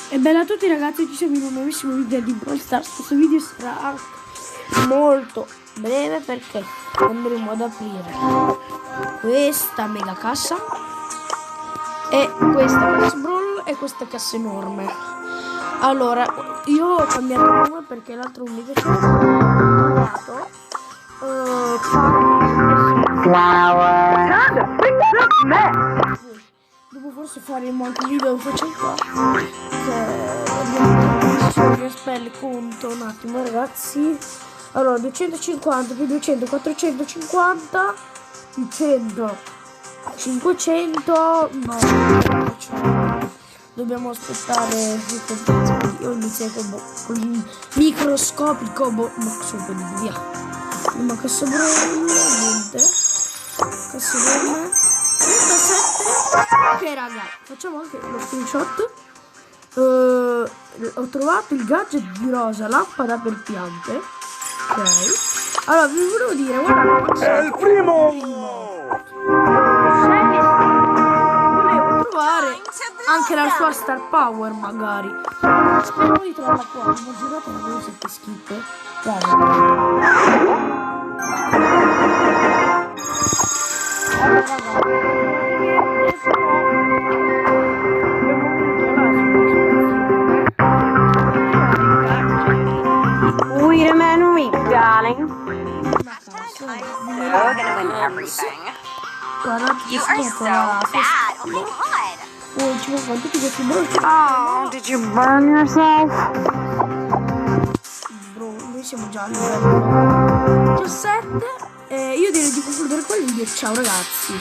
E bella a tutti ragazzi, ci siamo in un nuovissimo video di Brawl Stars. Questo video sarà molto breve perché andremo ad aprire questa mega cassa e questa cassa Brawl e questa cassa enorme. Allora, io ho cambiato nome perché l'altro non mi piaceva. Ho trovato devo forse fare anche un video faccio qua che spelle conto un attimo ragazzi. Allora 250 più 200 450 più 100 500 no, dobbiamo aspettare. Io inizio con il microscopico via ma cassa niente cassa enorme 37. Ok raga, facciamo anche lo screenshot. Ho trovato il gadget di rosa, lampada per piante. Ok, allora vi volevo dire, guarda, è il primo. Volevo trovare anche la sua star power magari. Spero di trovarla qua. Non ho girato una cosa che schifo. Wait a minute, darling. You're gonna win everything. You are so bad. Oh my god. Oh, did you burn yourself? Bro, noi siamo già a livello 17. Io direi di concludere qua il video. Ciao ragazzi.